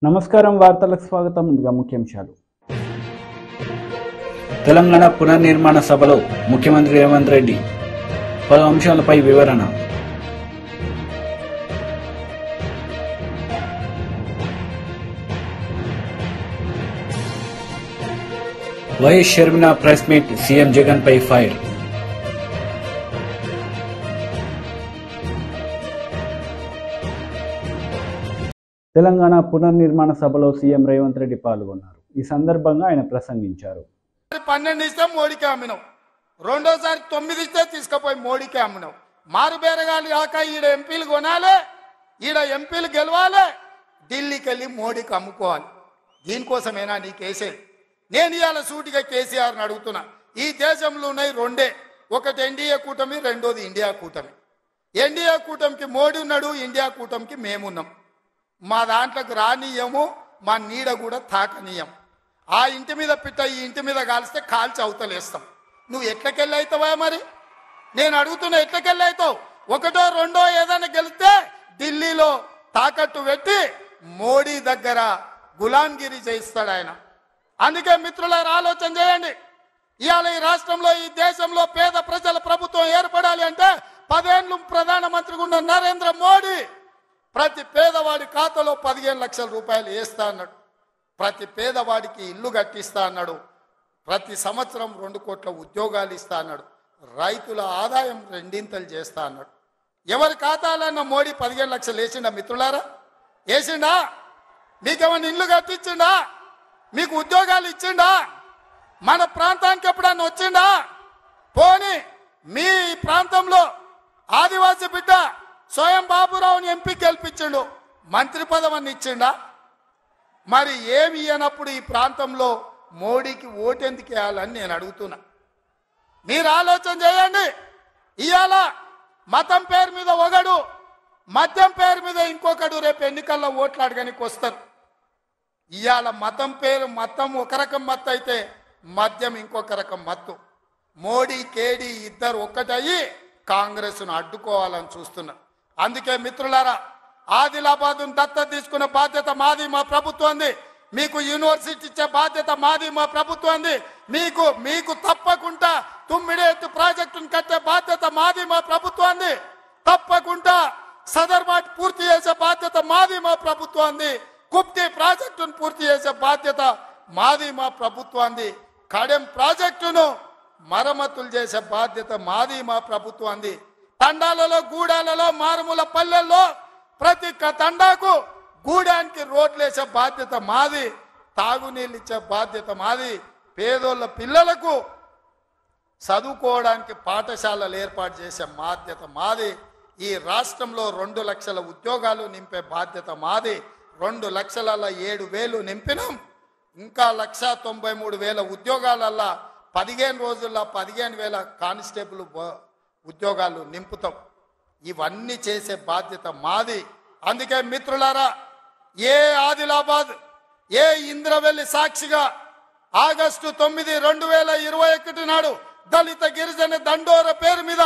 నమస్కారం వార్తలకు స్వాగతం. ముందుగా ముఖ్యాంశాలు. తెలంగాణ పునర్నిర్మాణ సభలో ముఖ్యమంత్రి రేవంత్ రెడ్డి పలు అంశాలపై వివరణ. YS Sharmila press meet, CM Jagan పై ఫైర్. తెలంగాణ పునర్నిర్మాణ సభలో సీఎం రేవంత్ రెడ్డి పాల్గొన్నారు. ఈ సందర్భంగా ఆయన ప్రసంగించారు. 12 ఇస్తే మోడీకి అమ్మినావు, రెండోసారి 9 ఇస్తే తీసుకుపోయి మోడీకి అమ్మినావు. మారుబేరగాలి కాక ఈడ ఎంపీలు కొనాలి, ఈడ ఎంపీలు గెలవాలి, ఢిల్లీకి వెళ్ళి మోడీకి అమ్ముకోవాలి. దీనికోసమేనా నీకు వేసేది? నేను ఇవాళ సూటిగా కేసీఆర్ని అడుగుతున్నా. ఈ దేశంలో ఉన్నాయి రెండే, ఒకటి ఎన్డీఏ కూటమి, రెండోది ఇండియా కూటమి. ఎన్డీఏ కూటమికి మోడీ ఉన్నాడు, ఇండియా కూటమికి మేమున్నాం. మా దాంట్లోకి రానీయము, మా నీడ కూడా తాకనీయం. ఆ ఇంటి మీద పిట్ట ఈ ఇంటి మీద కాలిస్తే కాల్చి అవతలేస్తాం. నువ్వు ఎట్లకెళ్ళి అవుతావా? మరి నేను అడుగుతున్నా, ఎట్లకెళ్ళి అవుతావు? ఒకటో రెండో ఏదైనా గెలిస్తే ఢిల్లీలో తాకట్టు పెట్టి మోడీ దగ్గర గులాంగిరి చేయిస్తాడు ఆయన. అందుకే మిత్రులారా, ఆలోచన చేయండి. ఇవాళ ఈ రాష్ట్రంలో, ఈ దేశంలో పేద ప్రజల ప్రభుత్వం ఏర్పడాలి అంటే 10 ఏళ్ళు ప్రధానమంత్రిగా ఉన్న నరేంద్ర మోడీ ప్రతి పేదవాడి ఖాతాలో 15 లక్షల రూపాయలు వేస్తా అన్నాడు. ప్రతి పేదవాడికి ఇల్లు కట్టిస్తా అన్నాడు. ప్రతి సంవత్సరం 2 కోట్ల ఉద్యోగాలు ఇస్తా అన్నాడు. రైతుల ఆదాయం 2 చేస్తా అన్నాడు. ఎవరి ఖాతాలన్నా మోడీ 15 లక్షలు వేసిండా? మిత్రులారా, వేసిండా? మీకేమన్నా ఇల్లు కట్టించిండా? మీకు ఉద్యోగాలు ఇచ్చిండా? మన ప్రాంతానికి ఎప్పుడన్నా వచ్చిండా? పోనీ మీ ప్రాంతంలో ఆదివాసీ బిడ్డ స్వయం బాబురావుని ఎంపీ గెలిపించిండు, మంత్రి పదవిని ఇచ్చిండా? మరి ఏమి ఇయ్యనప్పుడు ఈ ప్రాంతంలో మోడీకి ఓటెందుకు వేయాలని నేను అడుగుతున్నా. మీరు ఆలోచన చేయండి. ఇవాళ మతం పేరు మీద ఒకడు, మద్యం పేరు మీద ఇంకొకడు రేపు ఎన్నికల్లో ఓట్లు అడగనికి వస్తారు. ఇవాళ మతం ఒక రకం మత్తు అయితే మద్యం ఇంకొక రకం మత్తు. మోడీ కేడీ ఇద్దరు ఒక్కటయ్యి కాంగ్రెస్ను అడ్డుకోవాలని చూస్తున్నారు. అందుకే మిత్రులారా, ఆదిలాబాద్ దత్తత తీసుకునే బాధ్యత మాది, మా ప్రభుత్వంది. మీకు యూనివర్సిటీ ఇచ్చే బాధ్యత మాది, మా ప్రభుత్వంది. మీకు తప్పకుండా తుమ్మిడేట్టు ప్రాజెక్టును కట్టే బాధ్యత మాది, మా ప్రభుత్వంది. తప్పకుండా సదర్మాట్ పూర్తి చేసే బాధ్యత మాది, మా ప్రభుత్వంది. కుప్తి ప్రాజెక్టును పూర్తి చేసే బాధ్యత మాది, మా ప్రభుత్వంది. కడెం ప్రాజెక్టును మరమ్మతులు చేసే బాధ్యత మాది, మా ప్రభుత్వంది. తండాలలో, గూడాలలో, మారుమూల పల్లెల్లో ప్రతి తండాకు గూడానికి రోడ్లు వేసే బాధ్యత మాది. తాగునీళ్ళు ఇచ్చే బాధ్యత మాది. పేదోళ్ళ పిల్లలకు చదువుకోవడానికి పాఠశాలలు ఏర్పాటు చేసే బాధ్యత మాది. ఈ రాష్ట్రంలో 2 లక్షల ఉద్యోగాలు నింపే బాధ్యత మాది. 2,07,000 నింపినాం. ఇంకా 1,93,000 ఉద్యోగాలల్లా 15 రోజుల్లో 15,000 కానిస్టేబుల్ ఉద్యోగాలు నింపుతాం. ఇవన్నీ చేసే బాధ్యత మాది. అందుకే మిత్రులారా, ఏ ఆదిలాబాద్, ఏ ఇంద్రవెల్లి సాక్షిగా ఆగస్టు 9, 2021 నాడు దళిత గిరిజన దండోర పేరు మీద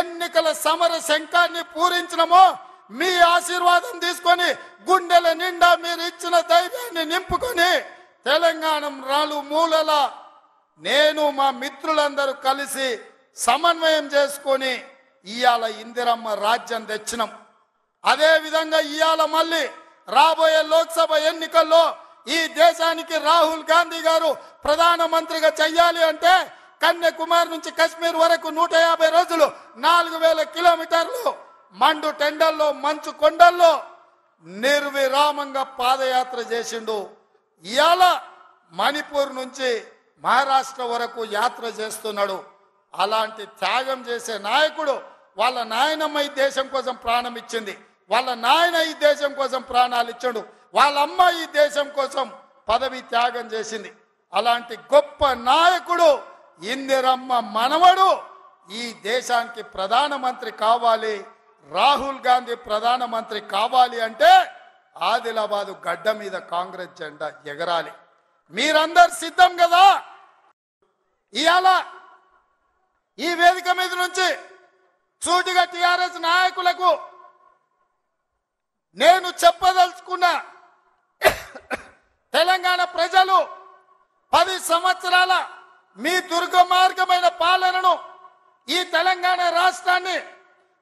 ఎన్నికల సమర శంఖాన్ని పూరించినమో, మీ ఆశీర్వాదం తీసుకొని గుండెల నిండా మీరు ఇచ్చిన ధైర్యాన్ని నింపుకొని తెలంగాణ మూలల నేను మా మిత్రులందరూ కలిసి సమన్వయం చేసుకొని ఇవాళ ఇందిరమ్మ రాజ్యం తెచ్చినాం. అదే విధంగా ఇవాళ మళ్ళీ రాబోయే లోక్సభ ఎన్నికల్లో ఈ దేశానికి రాహుల్ గాంధీ గారు ప్రధానమంత్రిగా చెయ్యాలి అంటే కన్యాకుమారి నుంచి కశ్మీర్ వరకు 150 రోజులు 4,000 కిలోమీటర్లు మండు టెండల్లో, మంచు కొండల్లో నిర్విరామంగా పాదయాత్ర చేసిండు. ఇవాళ మణిపూర్ నుంచి మహారాష్ట్ర వరకు యాత్ర చేస్తున్నాడు. అలాంటి త్యాగం చేసే నాయకుడు, వాళ్ళ నాయనమ్మ ఈ దేశం కోసం ప్రాణం ఇచ్చింది, వాళ్ళ నాయన ఈ దేశం కోసం ప్రాణాలు ఇచ్చాడు, వాళ్ళ అమ్మ ఈ దేశం కోసం పదవి త్యాగం చేసింది. అలాంటి గొప్ప నాయకుడు ఇందిరమ్మ మనవడు ఈ దేశానికి ప్రధానమంత్రి కావాలి. రాహుల్ గాంధీ ప్రధానమంత్రి కావాలి అంటే ఆదిలాబాదు గడ్డ మీద కాంగ్రెస్ జెండా ఎగరాలి. మీరందరు సిద్ధం కదా? ఇవాళ ఈ వేదిక మీద నుంచి సూటిగా టిఆర్ఎస్ నాయకులకు నేను చెప్పదలుచుకున్నా, తెలంగాణ ప్రజలు 10 సంవత్సరాల మీ దుర్గమార్గమైన పాలనను ఈ తెలంగాణ రాష్ట్రాన్ని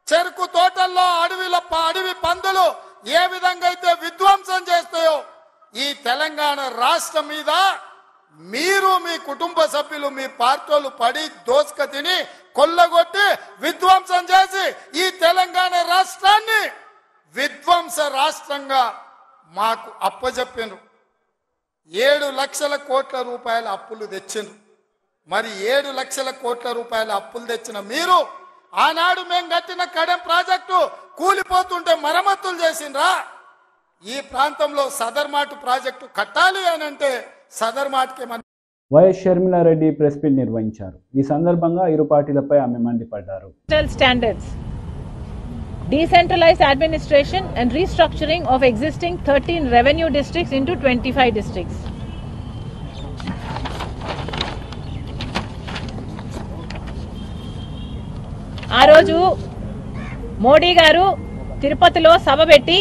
చెరుకు తోటల్లో అడవి పందులు ఏ విధంగా అయితే విధ్వంసం చేస్తాయో ఈ తెలంగాణ రాష్ట్రం మీద మీరు మీ కుటుంబ సభ్యులు మీ పార్టీలు పడి దోసుక తిని కొల్లగొట్టి విధ్వంసం చేసి ఈ తెలంగాణ రాష్ట్రాన్ని విధ్వంస రాష్ట్రంగా మాకు అప్పజెప్పారు. 7 లక్షల కోట్ల రూపాయల అప్పులు తెచ్చిండ్రు. మరి 7 లక్షల కోట్ల రూపాయల అప్పులు తెచ్చిన మీరు ఆనాడు మేము కట్టిన కడెం ప్రాజెక్టు కూలిపోతుంటే మరమ్మతులు చేసిండ్రా? ఈ ప్రాంతంలో సదర్మాటు ప్రాజెక్టు కట్టాలి అని అంటే సదర్మాట్కి వైఎస్ షర్మిలారెడ్డి ప్రెస్ మీట్ నిర్వహించారు. ఈ సందర్భంగా ఇరు పార్టీలపై ఆమె మండిపడ్డారు. Standards, decentralized administration and restructuring of existing 13 revenue districts into 25 districts. ఆ రోజు మోడీ గారు తిరుపతిలో సభ పెట్టి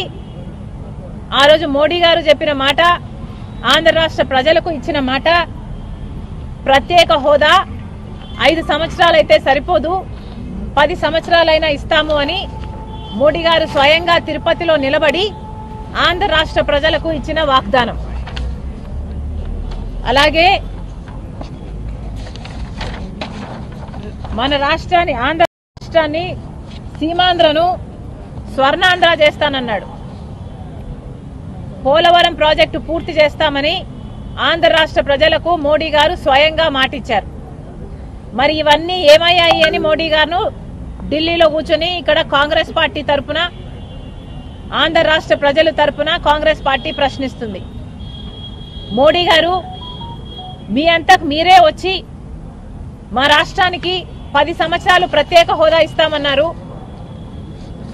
ఆ రోజు మోడీ గారు చెప్పిన మాట, ఆంధ్ర రాష్ట్ర ప్రజలకు ఇచ్చిన మాట, ప్రత్యేక హోదా 5 సంవత్సరాలైతే సరిపోదు, 10 సంవత్సరాలైనా ఇస్తాము అని మోడీ గారు స్వయంగా తిరుపతిలో నిలబడి ఆంధ్ర రాష్ట్ర ప్రజలకు ఇచ్చిన వాగ్దానం. అలాగే మన రాష్ట్రాన్ని, ఆంధ్ర రాష్ట్రాన్ని, సీమాంధ్రను స్వర్ణాంధ్ర చేస్తానన్నాడు. పోలవరం ప్రాజెక్టు పూర్తి చేస్తామని ఆంధ్ర రాష్ట్ర ప్రజలకు మోడీ గారు స్వయంగా మాటిచ్చారు. మరి ఇవన్నీ ఏమయ్యాయి అని మోడీ గారు ఢిల్లీలో కూర్చొని ఇక్కడ కాంగ్రెస్ పార్టీ తరఫున, ఆంధ్ర రాష్ట్ర ప్రజల తరఫున కాంగ్రెస్ పార్టీ ప్రశ్నిస్తుంది. మోడీ గారు మీ అంతకు మీరే వచ్చి మా రాష్ట్రానికి 10 సంవత్సరాలు ప్రత్యేక హోదా ఇస్తామన్నారు,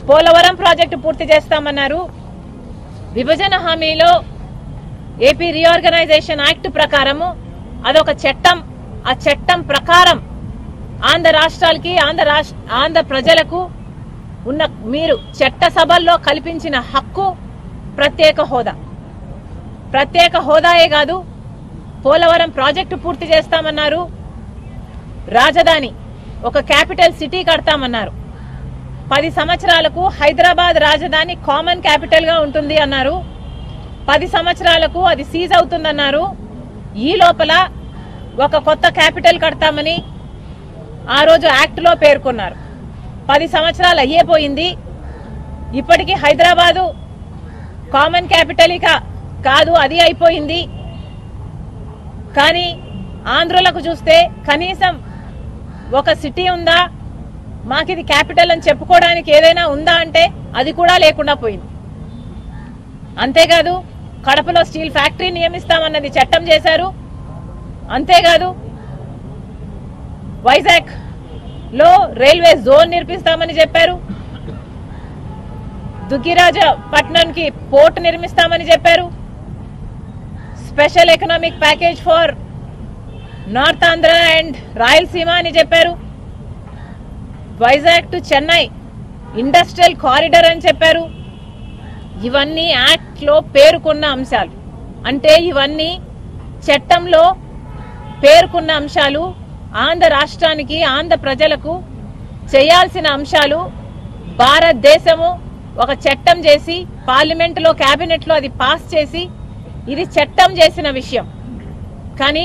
పోలవరం ప్రాజెక్టు పూర్తి చేస్తామన్నారు, విభజన హామీలో ఏపీ రీఆర్గనైజేషన్ యాక్ట్ ప్రకారము అదొక చట్టం, ఆ చట్టం ప్రకారం ఆంధ్ర రాష్ట్రాలకి, ఆంధ్ర ప్రజలకు ఉన్న మీరు చట్టసభల్లో కల్పించిన హక్కు ప్రత్యేక హోదా. ప్రత్యేక హోదాయే కాదు, పోలవరం ప్రాజెక్టు పూర్తి చేస్తామన్నారు, రాజధాని ఒక క్యాపిటల్ సిటీ కడతామన్నారు, 10 సంవత్సరాలకు హైదరాబాద్ రాజధాని కామన్ క్యాపిటల్ గా ఉంటుంది అన్నారు, 10 సంవత్సరాలకు అది సీజ్ అవుతుందన్నారు. ఈ లోపల ఒక కొత్త క్యాపిటల్ కడతామని ఆ రోజు యాక్ట్ లో పేర్కొన్నారు. 10 సంవత్సరాలు అయ్యేపోయింది. ఇప్పటికీ హైదరాబాదు కామన్ క్యాపిటల్ కాదు, అది అయిపోయింది. కానీ ఆంధ్రులకు చూస్తే కనీసం ఒక సిటీ ఉందా, మాకిది క్యాపిటల్ అని చెప్పుకోవడానికి ఏదైనా ఉందా అంటే అది కూడా లేకుండా పోయింది. అంతేకాదు కడపలో స్టీల్ ఫ్యాక్టరీ నియమిస్తామన్నది చట్టం చేశారు. అంతేకాదు వైజాగ్ లో రైల్వే జోన్ నిర్మిస్తామని చెప్పారు, దుగ్గిరాజపట్నంకి పోర్ట్ నిర్మిస్తామని చెప్పారు, special economic package for north Andhra and Rayalaseema అని చెప్పారు, Vizag to Chennai industrial corridor అని చెప్పారు. ఇవన్నీ యాక్ట్ లో పేర్కొన్న అంశాలు. అంటే ఇవన్నీ చట్టంలో పేర్కొన్న అంశాలు, ఆంధ్ర రాష్ట్రానికి, ఆంధ్ర ప్రజలకు చేయాల్సిన అంశాలు. భారతదేశము ఒక చట్టం చేసి పార్లమెంటులో, కేబినెట్ లో అది పాస్ చేసి ఇది చట్టం చేసిన విషయం. కానీ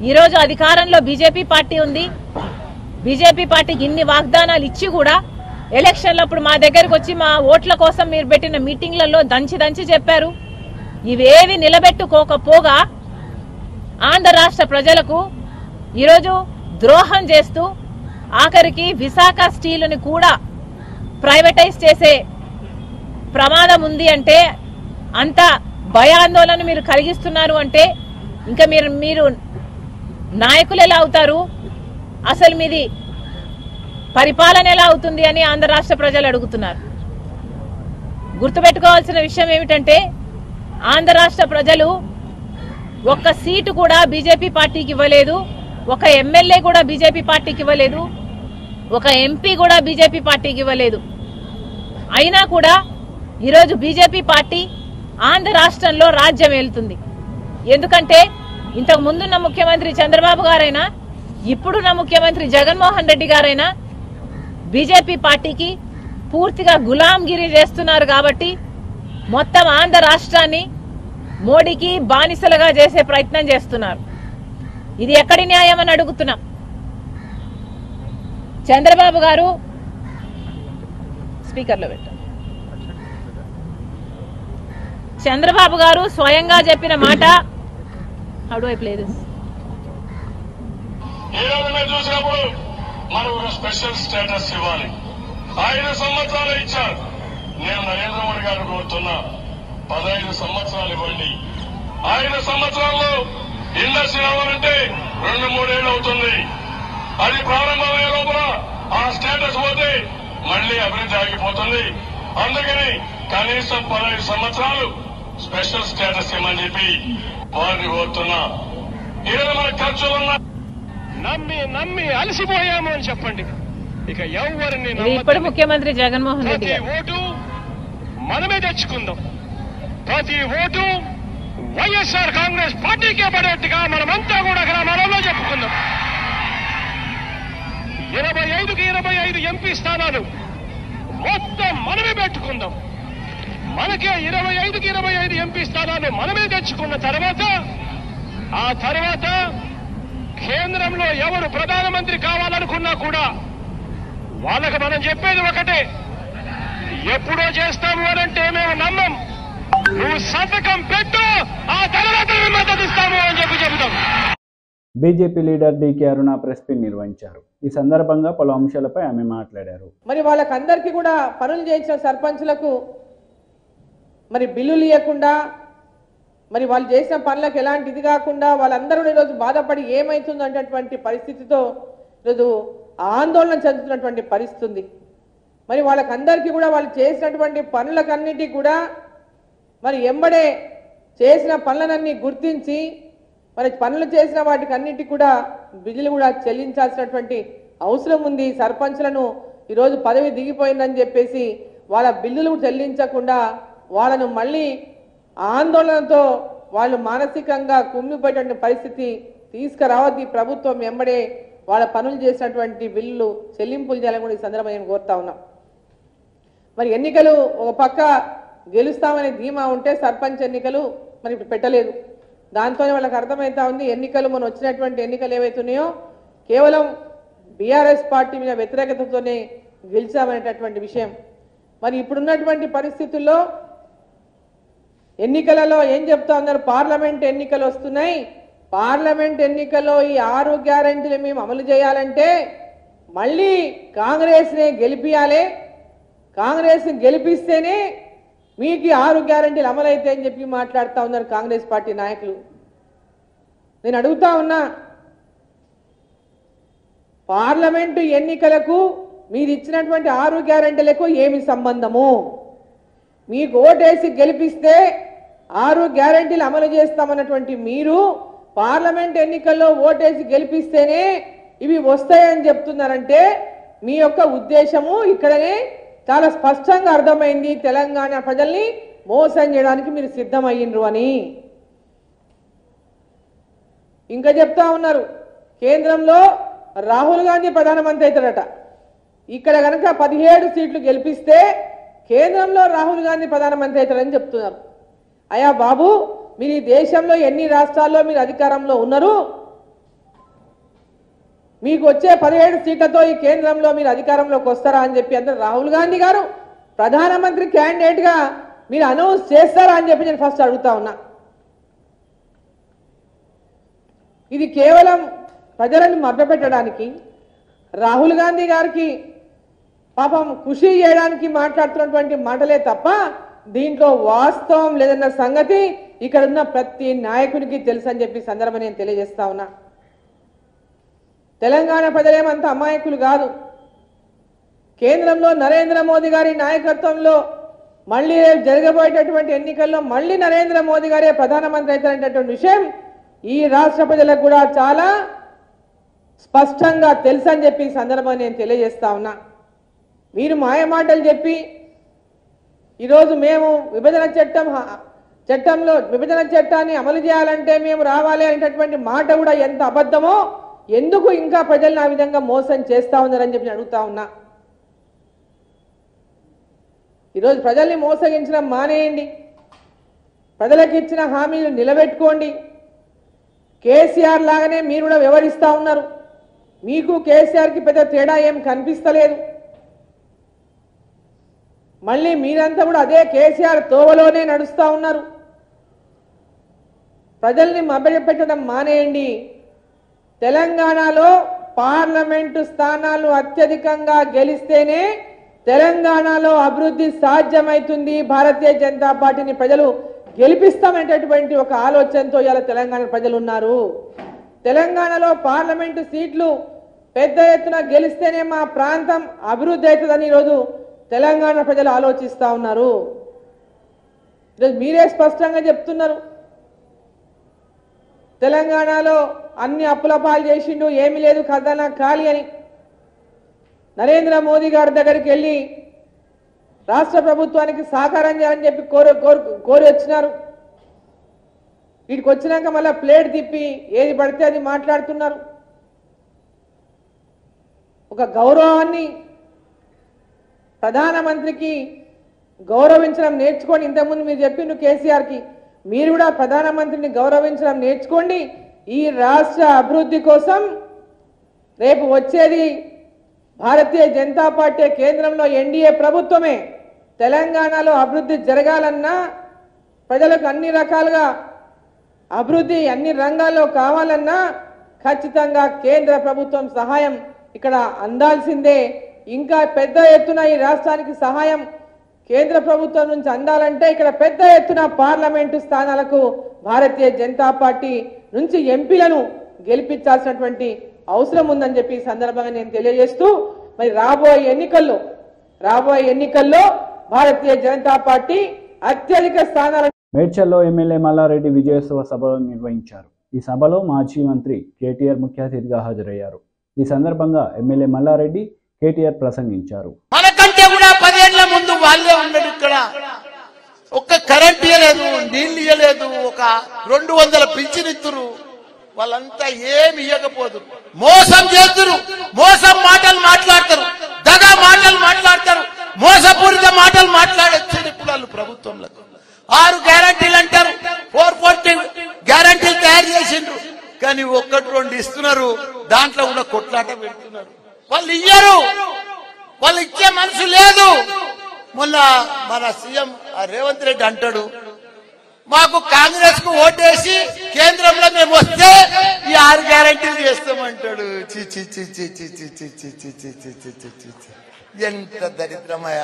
ఈరోజు అధికారంలో బీజేపీ పార్టీ ఉంది. బీజేపీ పార్టీకి ఇన్ని వాగ్దానాలు ఇచ్చి కూడా ఎలక్షన్లప్పుడు మా దగ్గరకు వచ్చి మా ఓట్ల కోసం మీరు పెట్టిన మీటింగ్లలో దంచి చెప్పారు. ఇవేవి నిలబెట్టుకోకపోగా ఆంధ్ర రాష్ట్ర ప్రజలకు ఈరోజు ద్రోహం చేస్తూ ఆఖరికి విశాఖ స్టీలుని కూడా ప్రైవేటైజ్ చేసే ప్రమాదం ఉంది అంటే, అంత భయాందోళన మీరు కలిగిస్తున్నారు అంటే ఇంకా మీరు నాయకులు ఎలా అవుతారు, అసలు మీది పరిపాలన ఎలా అవుతుంది అని ఆంధ్ర రాష్ట్ర ప్రజలు అడుగుతున్నారు. గుర్తుపెట్టుకోవాల్సిన విషయం ఏమిటంటే, ఆంధ్ర రాష్ట్ర ప్రజలు ఒక్క సీటు కూడా బీజేపీ పార్టీకి ఇవ్వలేదు, ఒక ఎమ్మెల్యే కూడా బీజేపీ పార్టీకి ఇవ్వలేదు, ఒక ఎంపీ కూడా బీజేపీ పార్టీకి ఇవ్వలేదు. అయినా కూడా ఈరోజు బీజేపీ పార్టీ ఆంధ్ర రాష్ట్రంలో రాజ్యం ఏలుతుంది. ఎందుకంటే ఇంతకు ముందున్న ముఖ్యమంత్రి చంద్రబాబు గారైనా ఇప్పుడున్న ముఖ్యమంత్రి జగన్మోహన్ రెడ్డి గారైనా బీజేపీ పార్టీకి పూర్తిగా గులాంగిరి చేస్తున్నారు కాబట్టి మొత్తం ఆంధ్ర రాష్ట్రాన్ని మోడీకి బానిసలుగా చేసే ప్రయత్నం చేస్తున్నారు. ఇది ఎక్కడి న్యాయం అని అడుగుతున్నాం. చంద్రబాబు గారు స్పీకర్లో పెట్టారు. చంద్రబాబు గారు స్వయంగా చెప్పిన మాట how do I play this చూసినప్పుడు మనం ఒక స్పెషల్ స్టేటస్ ఇవ్వాలి. 5 సంవత్సరాలు ఇచ్చారు. నేను నరేంద్ర మోడీ గారిని కోరుతున్నా 15 సంవత్సరాలు ఇవ్వండి. 5 సంవత్సరాల్లో ఇండస్ట్రీ రావాలంటే 2-3 ఏళ్ళు అవుతుంది. అది ప్రారంభమయ్యే లోపల ఆ స్టేటస్ పోతే మళ్లీ అభివృద్ధి ఆగిపోతుంది. అందుకని కనీసం 15 సంవత్సరాలు స్పెషల్ స్టేటస్ ఇవ్వమని చెప్పి వారిని కోరుతున్నా. ఈరోజు మన ఖర్చులున్నా నమ్మి అలసిపోయాము అని చెప్పండి. ఇక ఎవరిని ఇప్పుడు ముఖ్యమంత్రి జగన్మోహన్ రెడ్డి ప్రతి ఓటు మనమే తెచ్చుకుందాం. ప్రతి ఓటు వైఎస్ఆర్ కాంగ్రెస్ పార్టీకే పడేట్టుగా మనమంతా కూడా గ్రామాలలో చెప్పుకుందాం. 25కి 25 ఎంపీ స్థానాలు మొత్తం మనమే పెట్టుకుందాం. మనకే 25కి 25 ఎంపీ స్థానాలు మనమే తెచ్చుకున్న తర్వాత ఆ తర్వాత కేంద్రంలో ఎవరు ప్రధానమంత్రి కావాలనుకున్నా కూడా వాళ్ళకి మనం చెప్పేది ఒకటే, ఎప్పుడో చేస్తాము అనంటే మేము నమ్మం. నువ్వు సంతకం పెట్టు, ఆ తర్వాత మద్దతు ఇస్తాము అని చెబుతాం. బీజేపీ లీడర్ డీకే అరుణ ప్రెస్ మీట్ నిర్వహించారు. ఈ సందర్భంగా పలు అంశాలపై ఆమె మాట్లాడారు. మరి వాళ్ళకందరికీ కూడా పనులు చేయించిన సర్పంచులకు మరి బిల్లులు ఇవ్వకుండా, మరి వాళ్ళు చేసిన పనులకు ఎలాంటి ఇది కాకుండా వాళ్ళందరూ ఈరోజు బాధపడి ఏమవుతుంది అనేటటువంటి పరిస్థితితో ఈరోజు ఆందోళన చెందుతున్నటువంటి పరిస్థితి ఉంది. మరి వాళ్ళకందరికీ కూడా వాళ్ళు చేసినటువంటి పనులకన్నిటికీ కూడా మరి ఎంబడే చేసిన పనులనన్నీ గుర్తించి మరి పనులు చేసిన వాటికి అన్నిటికీ కూడా బిల్లులు కూడా చెల్లించాల్సినటువంటి అవసరం ఉంది. సర్పంచులను ఈరోజు పదవి దిగిపోయిందని చెప్పేసి వాళ్ళ బిల్లులు చెల్లించకుండా వాళ్ళను మళ్ళీ ఆందోళనతో వాళ్ళు మానసికంగా కుమ్మిపోయేటువంటి పరిస్థితి తీసుకురావద్దు. ఈ ప్రభుత్వం వెంబడే వాళ్ళ పనులు చేసినటువంటి బిల్లులు చెల్లింపులు చేయాలని కూడా ఈ సందర్భంగా నేను కోరుతా ఉన్నాం. మరి ఎన్నికలు ఒక పక్క గెలుస్తామనే ధీమా ఉంటే సర్పంచ్ ఎన్నికలు మరి ఇప్పుడు పెట్టలేదు. దాంతోనే వాళ్ళకి అర్థమవుతా ఉంది ఎన్నికలు మనం వచ్చినటువంటి ఎన్నికలు ఏవైతున్నాయో కేవలం బీఆర్ఎస్ పార్టీ మీద వ్యతిరేకతతోనే గెలిచామనేటటువంటి విషయం. మరి ఇప్పుడున్నటువంటి పరిస్థితుల్లో ఎన్నికలలో ఏం చెప్తా ఉన్నారు, పార్లమెంట్ ఎన్నికలు వస్తున్నాయి, పార్లమెంట్ ఎన్నికల్లో ఈ 6 గ్యారెంటీలు మేము అమలు చేయాలంటే మళ్ళీ కాంగ్రెస్నే గెలిపియాలి, కాంగ్రెస్ని గెలిపిస్తేనే మీకు 6 గ్యారెంటీలు అమలైతే అని చెప్పి మాట్లాడుతూ ఉన్నారు కాంగ్రెస్ పార్టీ నాయకులు. నేను అడుగుతా ఉన్నా, పార్లమెంటు ఎన్నికలకు మీరు ఇచ్చినటువంటి 6 గ్యారెంటీలకు ఏమి సంబంధము? మీకు ఓటేసి గెలిపిస్తే 6 గ్యారెంటీలు అమలు చేస్తామన్నటువంటి మీరు పార్లమెంట్ ఎన్నికల్లో ఓటేసి గెలిపిస్తేనే ఇవి వస్తాయని చెప్తున్నారంటే మీ యొక్క ఉద్దేశము ఇక్కడనే చాలా స్పష్టంగా అర్థమైంది. తెలంగాణ ప్రజల్ని మోసం చేయడానికి మీరు సిద్ధమయ్యిండ్రు అని. ఇంకా చెప్తా ఉన్నారు, కేంద్రంలో రాహుల్ గాంధీ ప్రధానమంత్రి అవుతాడట. ఇక్కడ కనుక 17 సీట్లు గెలిపిస్తే కేంద్రంలో రాహుల్ గాంధీ ప్రధానమంత్రి అవుతాడని చెప్తున్నారు. అయ్యా బాబు, మీరు ఈ దేశంలో ఎన్ని రాష్ట్రాల్లో మీరు అధికారంలో ఉన్నారు? మీకు వచ్చే 17 సీట్లతో ఈ కేంద్రంలో మీరు అధికారంలోకి వస్తారా అని చెప్పి అందరూ రాహుల్ గాంధీ గారు ప్రధానమంత్రి క్యాండిడేట్గా మీరు అనౌన్స్ చేస్తారా అని చెప్పి నేను ఫస్ట్ అడుగుతా ఉన్నా. ఇది కేవలం ప్రజలను మభ్యపెట్టడానికి, రాహుల్ గాంధీ గారికి పాపం ఖుషి చేయడానికి మాట్లాడుతున్నటువంటి మాటలే తప్ప దీంట్లో వాస్తవం లేదన్న సంగతి ఇక్కడ ఉన్న ప్రతి నాయకునికి తెలుసు అని చెప్పి సందర్భం నేను తెలియజేస్తా ఉన్నా. తెలంగాణ ప్రజలేమంత అమాయకులు కాదు. కేంద్రంలో నరేంద్ర మోదీ గారి నాయకత్వంలో మళ్ళీ జరగబోయేటటువంటి ఎన్నికల్లో మళ్ళీ నరేంద్ర మోదీ గారే ప్రధానమంత్రి అవుతారనేటటువంటి విషయం ఈ రాష్ట్ర ప్రజలకు కూడా చాలా స్పష్టంగా తెలుసు అని చెప్పి ఈ సందర్భంగా నేను తెలియజేస్తా ఉన్నా. మీరు మాయమాటలు చెప్పి ఈరోజు మేము విభజన చట్టం చట్టంలో విభజన చట్టాన్ని అమలు చేయాలంటే మేము రావాలి అనేటటువంటి మాట కూడా ఎంత అబద్ధమో, ఎందుకు ఇంకా ప్రజలను ఆ విధంగా మోసం చేస్తా ఉన్నారని చెప్పి అడుగుతా ఉన్నా. ఈరోజు ప్రజల్ని మోసగించడం మానేయండి, ప్రజలకు ఇచ్చిన హామీలు నిలబెట్టుకోండి. కేసీఆర్ లాగానే మీరు కూడా వ్యవహరిస్తూ ఉన్నారు. మీకు కేసీఆర్కి పెద్ద తేడా ఏం కనిపిస్తలేదు. మళ్ళీ మీరంతా కూడా అదే కేసీఆర్ తోవలోనే నడుస్తూ ఉన్నారు. ప్రజల్ని మభ్యపెట్టడం మానేయండి. తెలంగాణలో పార్లమెంటు స్థానాలు అత్యధికంగా గెలిస్తేనే తెలంగాణలో అభివృద్ధి సాధ్యమవుతుంది. భారతీయ జనతా పార్టీని ప్రజలు గెలిపిస్తామనేటటువంటి ఒక ఆలోచనతో ఇవాళ తెలంగాణ ప్రజలు ఉన్నారు. తెలంగాణలో పార్లమెంటు సీట్లు పెద్ద ఎత్తున గెలిస్తేనే మా ప్రాంతం అభివృద్ధి అవుతుందని ఈరోజు తెలంగాణ ప్రజలు ఆలోచిస్తూ ఉన్నారు. ఈరోజు మీరే స్పష్టంగా చెప్తున్నారు, తెలంగాణలో అన్ని అప్పుల పాలు చేసిండు, ఏమీ లేదు, ఖజానా ఖాళీ అని. నరేంద్ర మోదీ గారి దగ్గరికి వెళ్ళి రాష్ట్ర ప్రభుత్వానికి సహకారం చేయాలని చెప్పి కోరి వచ్చినారు. వీటికి వచ్చినాక మళ్ళీ ప్లేట్ తిప్పి ఏది పడితే అది మాట్లాడుతున్నారు. ఒక గౌరవాన్ని ప్రధానమంత్రికి గౌరవించడం నేర్చుకోండి. ఇంతకుముందు మీరు చెప్పిండ్రు కేసీఆర్కి, మీరు కూడా ప్రధానమంత్రిని గౌరవించడం నేర్చుకోండి. ఈ రాష్ట్ర అభివృద్ధి కోసం రేపు వచ్చేది భారతీయ జనతా పార్టీ కేంద్రంలో ఎన్డీఏ ప్రభుత్వమే. తెలంగాణలో అభివృద్ధి జరగాలన్నా, ప్రజలకు అన్ని రకాలుగా అభివృద్ధి అన్ని రంగాల్లో కావాలన్నా ఖచ్చితంగా కేంద్ర ప్రభుత్వం సహాయం ఇక్కడ అందాల్సిందే. ఇంకా పెద్ద ఎత్తున ఈ రాష్ట్రానికి సహాయం కేంద్ర ప్రభుత్వం నుంచి అందాలంటే ఇక్కడ పెద్ద ఎత్తున పార్లమెంటు స్థానాలకు భారతీయ జనతా పార్టీ నుంచి ఎంపీలను గెలిపించాల్సినటువంటి అవసరం ఉందని చెప్పి ఈ సందర్భంగా నేను తెలియజేస్తూ, మరి రాబోయే ఎన్నికల్లో భారతీయ జనతా పార్టీ అత్యధిక స్థానాలను మేడ్చల్లో ఎమ్మెల్యే మల్లారెడ్డి విజయోత్సవ సభలు నిర్వహించారు. ఈ సభలో మాజీ మంత్రి కేటీఆర్ ముఖ్య అతిథిగా హాజరయ్యారు. ఈ సందర్భంగా ఎమ్మెల్యే మల్లారెడ్డి కేటీఆర్ ప్రసంగించారు. మనకంటే కూడా 10 ఏళ్ల ముందు వాళ్ళే ఉండడు. ఇక్కడ ఒక్క కరెంట్ ఇయ్యలేదు, నీళ్లు ఇయ్యలేదు, ఒక 200 పింఛనిత్తురు. వాళ్ళంతా ఏమి ఇయ్యకపోదు, మోసం చేస్తురు, మోసం మాటలు మాట్లాడతారు, దగా మాటలు మాట్లాడతారు, మోసపూరిత మాటలు మాట్లాడొచ్చారు. ఇప్పుడు వాళ్ళు ప్రభుత్వంలో 6 గ్యారంటీలు అంటారు, 440 గ్యారంటీలు తయారు చేసిండ్రు. కానీ 1-2 ఇస్తున్నారు, దాంట్లో కూడా కొట్లాట పెడుతున్నారు. వాళ్ళు ఇయ్యరు, వాళ్ళు ఇచ్చే మనసు లేదు. మొన్న మన సీఎం రేవంత్ రెడ్డి అంటాడు, మాకు కాంగ్రెస్ కు ఓటేసి కేంద్రంలో మేము వస్తే ఈ 6 గ్యారంటీలు చేస్తామంటాడు. ఎంత దరిద్రమయ,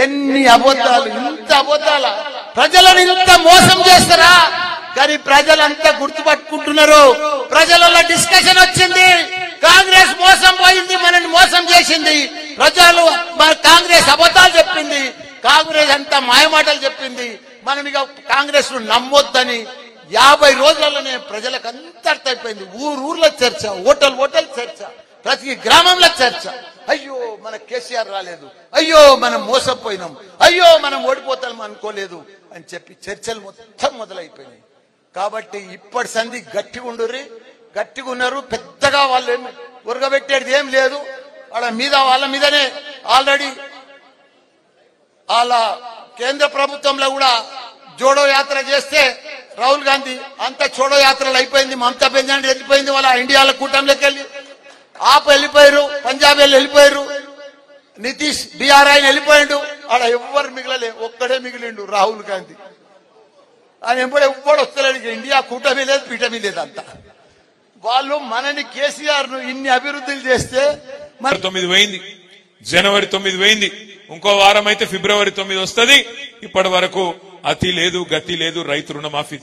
ఎన్ని అబద్ధాలు, ఇంత అబద్ధాల ప్రజలను ఇంత మోసం చేస్తారా? కానీ ప్రజలంతా గుర్తుపట్టుకుంటున్నారు. ప్రజలలో డిస్కషన్ వచ్చింది, కాంగ్రెస్ మోసం పోయింది, మనల్ని మోసం చేసింది. ప్రజలు మన కాంగ్రెస్ అబద్ధాలు చెప్పింది, కాంగ్రెస్ అంతా మాయమాటలు చెప్పింది. మనం ఇక కాంగ్రెస్ ను నమ్మొద్దని 50 రోజులలోనే ప్రజలకు అంత అర్థమైపోయింది. ఊర్లో చర్చ, హోటల్ చర్చ, ప్రతి గ్రామంలో చర్చ. అయ్యో మన కేసీఆర్ రాలేదు, అయ్యో మనం మోసపోయినాం, అయ్యో మనం ఓడిపోతాం అనుకోలేదు అని చెప్పి చర్చలు మొత్తం మొదలైపోయినాయి. కాబట్టి ఇప్పటి సంధి గట్టిగా ఉన్నారు. పెద్దగా వాళ్ళు ఏమి ఉరగబెట్టేది ఏం లేదు. వాళ్ళ మీదనే ఆల్రెడీ వాళ్ళ కేంద్ర ప్రభుత్వంలో కూడా జోడో యాత్ర చేస్తే రాహుల్ గాంధీ అంతా చోడో యాత్రలు అయిపోయింది. మమతా బెనర్జీ వెళ్ళిపోయింది, వాళ్ళ ఇండియాల కూటమిలోకి వెళ్ళి ఆప్ వెళ్ళిపోయారు, పంజాబ్ వెళ్ళిపోయారు, నితీష్ బీఆర్ ఆయన వెళ్ళిపోయాడు. ఆడ ఎవ్వరు మిగలలే, ఒక్కడే మిగిలిండు రాహుల్ గాంధీ. ఆయన ఎవ్వడు వస్తలేడు. ఇండియా కూటమి లేదు, పీఠమీ లేదు. అంతా వాళ్ళు మనని కేసీఆర్ ను ఇన్ని అభివృద్ధులు చేస్తే 9 పోయింది, జనవరి 9 పోయింది, ఇంకో వారం అయితే ఫిబ్రవరి 9 వస్తుంది. ఇప్పటి వరకు అతి లేదు, గతి లేదు. రైతు రుణమాఫీ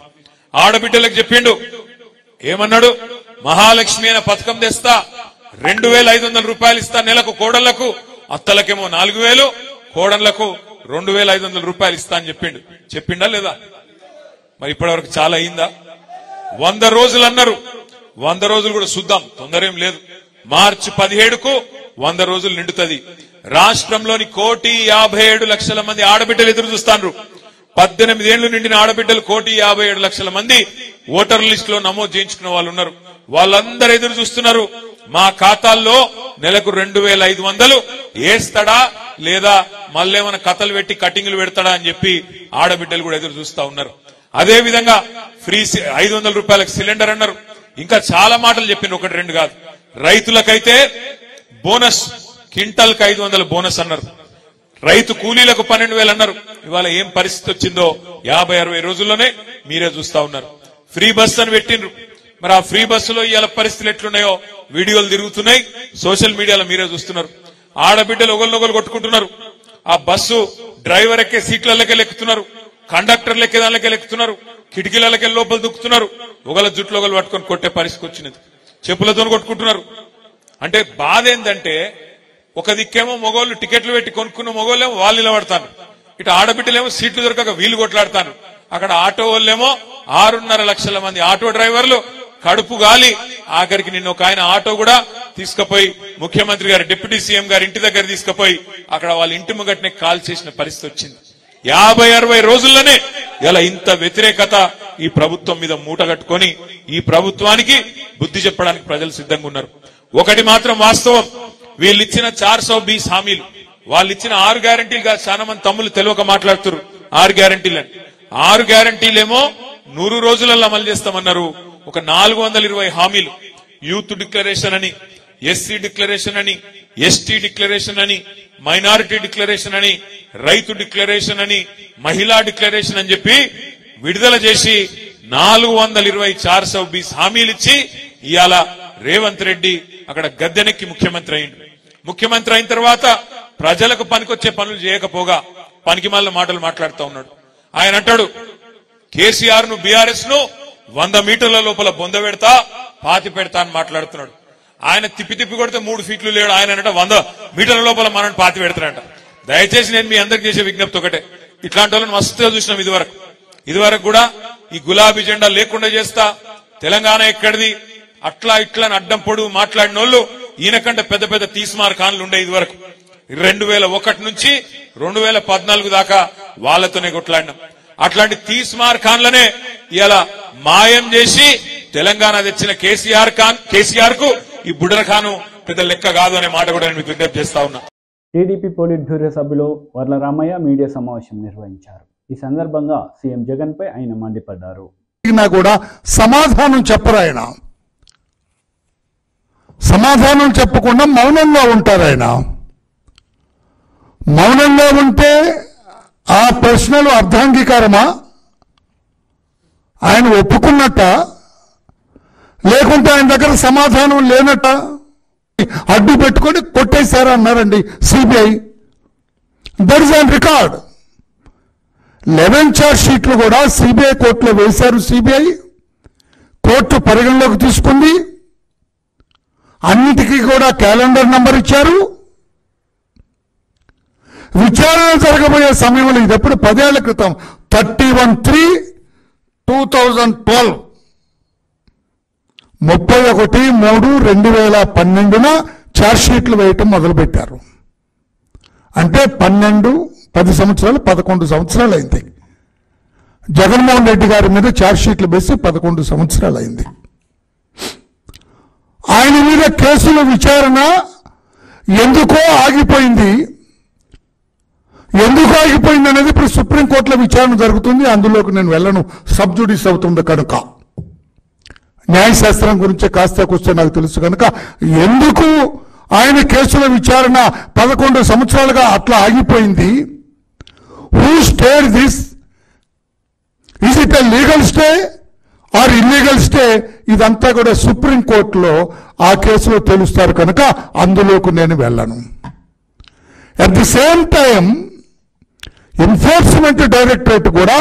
ఆడబిడ్డలకు చెప్పిండు, ఏమన్నాడు? మహాలక్ష్మి అనే పథకం తెస్తా, 2500 రూపాయలు ఇస్తా నెలకు కోడళ్లకు, అత్తలకేమో 4000, కోడళ్లకు 2500 రూపాయలు ఇస్తా అని చెప్పిండా లేదా? మరి ఇప్పటి వరకు చాలా అయిందా? 100 రోజులు అన్నారు, 100 రోజులు కూడా చూద్దాం, తొందర ఏం లేదు. మార్చి 17కు 100 రోజులు నిండుతుంది. రాష్ట్రంలోని 1,57,00,000 మంది ఆడబిడ్డలు ఎదురు చూస్తాండ్రు. 18 ఏళ్లు నిండిన ఆడబిడ్డలు 1,57,00,000 మంది ఓటర్ లిస్ట్ లో నమోదు చేయించుకున్న వాళ్ళు ఉన్నారు. వాళ్ళందరూ ఎదురు చూస్తున్నారు, మా ఖాతాల్లో నెలకు 2,500 వేస్తాడా లేదా మళ్ళేమైనా కథలు పెట్టి కటింగ్లు పెడతాడా అని చెప్పి ఆడబిడ్డలు కూడా ఎదురు చూస్తా ఉన్నారు. అదే విధంగా ఫ్రీ 500 రూపాయలకు సిలిండర్ అన్నారు. ఇంకా చాలా మాటలు చెప్పిన, ఒకటి రెండు కాదు. రైతులకైతే బోనస్, క్వింటల్ కు 500 బోనస్ అన్నారు. రైతు కూలీలకు 12,000 అన్నారు. ఇవాళ ఏం పరిస్థితి వచ్చిందో 50-60 రోజుల్లోనే మీరే చూస్తా ఉన్నారు. ఫ్రీ బస్ అని పెట్టిండ్రు. మరి ఆ ఫ్రీ బస్సులో ఇవాళ పరిస్థితులు ఎట్లున్నాయో వీడియోలు తిరుగుతున్నాయి, సోషల్ మీడియాలో మీరే చూస్తున్నారు. ఆడబిడ్డలు ఒకరినొకరు కొట్టుకుంటున్నారు. ఆ బస్సు డ్రైవర్ ఎక్కే సీట్లకే లెక్కుతున్నారు, కండక్టర్లు ఎక్కే దానికే లెక్కుతున్నారు, కిటికీలకే లోపల దుక్కుతున్నారు. ఒకళ్ళ జుట్లు ఒకళ్ళు పట్టుకొని కొట్టే పరిస్థితి వచ్చినది, చెప్పులతో కొట్టుకుంటున్నారు. అంటే బాధ ఏంటంటే ఒక దిక్కేమో మగోళ్ళు టికెట్లు పెట్టి కొనుక్కున్న మగోళ్ళేమో వాళ్ళు నిలబడతారు, ఇటు ఆడబిడ్డలేమో సీట్లు దొరకక వీళ్ళు కొట్లాడతారు. అక్కడ ఆటో వాళ్ళేమో 6.5 లక్షల మంది ఆటో డ్రైవర్లు కడుపు గాలి. ఆఖరికి నిన్న ఒక ఆయన ఆటో కూడా తీసుకుపోయి ముఖ్యమంత్రి గారు, డిప్యూటీ సీఎం గారి ఇంటి దగ్గర తీసుకుపోయి అక్కడ వాళ్ళ ఇంటి ముంగట్నే కాల్ చేసిన పరిస్థితి వచ్చింది. 50-60 రోజుల్లోనే ఇలా ఇంత వ్యతిరేకత ఈ ప్రభుత్వం మీద మూట కట్టుకొని ఈ ప్రభుత్వానికి బుద్ధి చెప్పడానికి ప్రజలు సిద్ధంగా ఉన్నారు. ఒకటి మాత్రం వాస్తవం, వీళ్ళు ఇచ్చిన 420 హామీలు, వాళ్ళు ఇచ్చిన 6 గ్యారంటీలు కాదు. చాలా మంది తమ్ముళ్ళు తెలియక మాట్లాడుతున్నారు 6 గ్యారంటీలని. 6 గ్యారంటీలేమో 100 రోజులలో అమలు చేస్తామన్నారు. ఒక 420 హామీలు, యూత్ డిక్లరేషన్ అని, ఎస్సీ డిక్లరేషన్ అని, ఎస్టీ డిక్లరేషన్ అని, మైనారిటీ డిక్లరేషన్ అని, రైతు డిక్లరేషన్ అని, మహిళా డిక్లరేషన్ అని చెప్పి విడుదల చేసి 420 420 హామీలు ఇచ్చి ఇవాళ రేవంత్ రెడ్డి అక్కడ గద్దెనెక్కి ముఖ్యమంత్రి అయింది. ముఖ్యమంత్రి అయిన తర్వాత ప్రజలకు పనికొచ్చే పనులు చేయకపోగా పనికిమాలిన మాటలు మాట్లాడుతూ ఉన్నాడు. ఆయన అంటాడు కేసీఆర్ ను, బీఆర్ఎస్ ను 100 మీటర్ల లోపల బొంద పెడతా, పాతి పెడతా అని మాట్లాడుతున్నాడు. ఆయన తిప్పి కొడితే 3 ఫీట్లు లేడు. ఆయన అంటే 100 మీటర్ల లోపల మనల్ని పాతి పెడతాడంట. దయచేసి నేను మీ అందరికి చేసే విజ్ఞప్తి ఒకటే, ఇట్లాంటి వాళ్ళని మస్తుగా చూసినాం ఇదివరకు కూడా. ఈ గులాబీ జెండా లేకుండా చేస్తా, తెలంగాణ ఎక్కడిది, అట్లా ఇట్లా అడ్డం పొడుగు మాట్లాడిన వాళ్ళు ఈయనకంటే పెద్ద పెద్ద తీస్మార్ ఖాన్లు ఉండే ఇదివరకు. 2001 నుంచి 2014 దాకా వాళ్లతోనే కొట్లాడినాం. అట్లాంటి తీస్మార్ ఖాన్లనే ఇలా మాయం చేసి తెలంగాణ తెచ్చిన కేసీఆర్ కు ఈ బుడర ఖాను పెద్ద లెక్క కాదు అనే మాట కూడా నేను మీకు విజ్ఞప్తి చేస్తా ఉన్నా. టీడీపీ పోలిట్ బ్యూరో సభ్యులు వర్ల రామయ్య మీడియా సమావేశం నిర్వహించారు. ఈ సందర్భంగా సీఎం జగన్ పై ఆయన మండిపడ్డారు. కూడా సమాధానం చెప్పరు, ఆయన సమాధానం చెప్పకుండా మౌనంగా ఉంటారు. ఆయన మౌనంగా ఉంటే ఆ ప్రశ్నలు అర్ధాంగీకారమా, ఆయన ఒప్పుకున్నట్ట, లేకుంటే ఆయన దగ్గర సమాధానం లేనట్ట? అడ్డు పెట్టుకొని కొట్టేశారన్నారండి CBI. That is on record. 11 charge షీట్లు కూడా సిబిఐ కోర్టులో వేశారు. సిబిఐ కోర్టు పరిగణలోకి తీసుకుంది, అన్నిటికీ కూడా క్యాలెండర్ నంబర్ ఇచ్చారు. విచారణ జరగబోయే సమయంలో, ఇది ఎప్పుడు 10 ఏళ్ల క్రితం, 31/3/2012 31/3/2012 ఛార్జ్షీట్లు వేయటం మొదలుపెట్టారు. అంటే 10 సంవత్సరాలు 11 సంవత్సరాలు అయింది. జగన్మోహన్ రెడ్డి గారి మీద ఛార్జ్షీట్లు వేసి 11 సంవత్సరాలు అయింది. ఆయన మీద కేసుల విచారణ ఎందుకో ఆగిపోయింది. ఎందుకు ఆగిపోయింది అనేది ఇప్పుడు సుప్రీంకోర్టులో విచారణ జరుగుతుంది. అందులోకి నేను వెళ్ళను, సబ్జుడిస్ అవుతుంది కనుక. న్యాయశాస్త్రం గురించి కాస్త కూస్తే నాకు తెలుసు కనుక ఎందుకు ఆయన కేసుల విచారణ 11 సంవత్సరాలుగా అట్లా ఆగిపోయింది? Who stayed this? Is it a legal stay or illegal stay? ఇదంతా కూడా సుప్రీంకోర్టులో ఆ కేసులో తెలుస్తారు కనుక అందులోకి నేను వెళ్ళను. At the same time enforcement directorate కూడా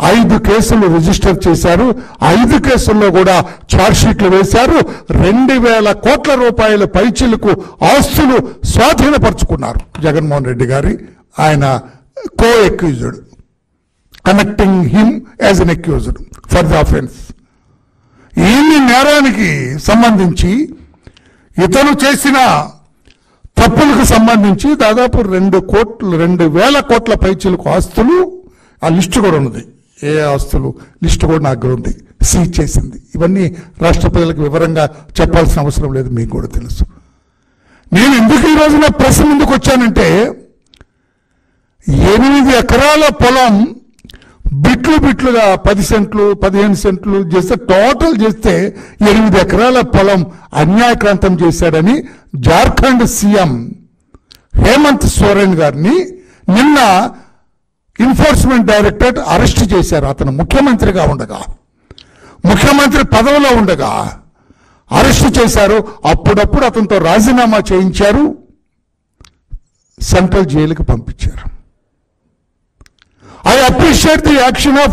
5 కేసులు రిజిస్టర్ చేశారు. 5 కేసుల్లో కూడా ఛార్జ్షీట్లు వేశారు. 2,000 కోట్ల రూపాయల పైచిలకు ఆస్తులు స్వాధీనపరుచుకున్నారు జగన్మోహన్ రెడ్డి గారి ఆయన కో accused, connecting him as an accused for the offence. ఈ నేరానికి సంబంధించి ఇతను చేసిన తప్పులకు సంబంధించి దాదాపు 2,000 కోట్ల పైచిలకు ఆస్తులు ఆ లిస్టు కూడా ఉన్నది, ఏ ఆస్తులు లిస్టు కూడా నా దగ్గర ఉంది, సీజ్ చేసింది. ఇవన్నీ రాష్ట్ర ప్రజలకు వివరంగా చెప్పాల్సిన అవసరం లేదు, మీకు కూడా తెలుసు. నేను ఎందుకు ఈ రోజున ప్రెస్ ముందుకు వచ్చానంటే 8 ఎకరాల పొలం బిట్లుగా 10 సెంట్లు 15 సెంట్లు చేస్తే టోటల్ చేస్తే 8 ఎకరాల పొలం అన్యాయక్రాంతం చేశాడని జార్ఖండ్ సీఎం హేమంత్ సోరెన్ గారిని నిన్న ఎన్ఫోర్స్మెంట్ డైరెక్టరేట్ అరెస్ట్ చేశారు. అతను ముఖ్యమంత్రిగా ఉండగా, ముఖ్యమంత్రి పదవిలో ఉండగా అరెస్ట్ చేశారు. అప్పుడప్పుడు అతనితో రాజీనామా చేయించారు, సెంట్రల్ జైలుకి పంపించారు. I appreciate the action of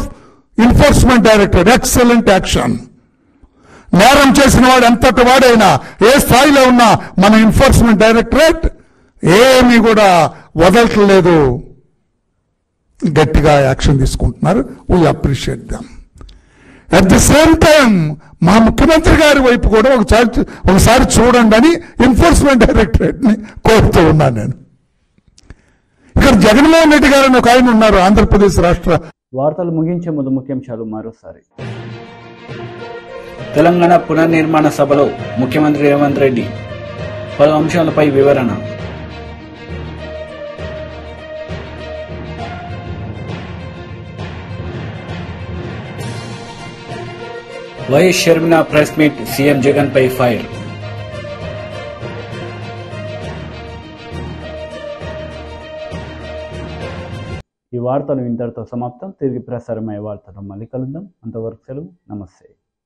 enforcement directorate, excellent action. నేరం చేసిన వాడు ఎంతటి వాడైనా, ఏ స్థాయిలో ఉన్నా మన ఎన్ఫోర్స్మెంట్ డైరెక్టరేట్ ఏమీ కూడా వదలట్లేదు, గట్టిగా యాక్షన్ తీసుకుంటున్నారు. We appreciate dum. At the same time మా ముఖ్యమంత్రి గారి వైపు కూడా ఒకసారి చూడండి అని ఎన్ఫోర్స్మెంట్ డైరెక్టరేట్ని కోరుతూ ఉన్నాను నేను. ఇక్కడ జగన్మోహన్ రెడ్డి గారు అని ఒక ఆయన ఉన్నారు, ఆంధ్రప్రదేశ్ రాష్ట్ర. వార్తలు ముగించే ముందు ముఖ్యాంశాలు మరోసారి. తెలంగాణ పునర్నిర్మాణ సభలో ముఖ్యమంత్రి రేవంత్ రెడ్డి పలు అంశాలపై వివరణ. YS Sharmila press meet, CM Jagan పై ఫైర్. ఈ వార్తలు ఇంతటితో సమాప్తం. తిరిగి ప్రసారమయ్యే వార్తలు మళ్ళీ కలుద్దాం. అంతవరకు సెలవు. నమస్తే.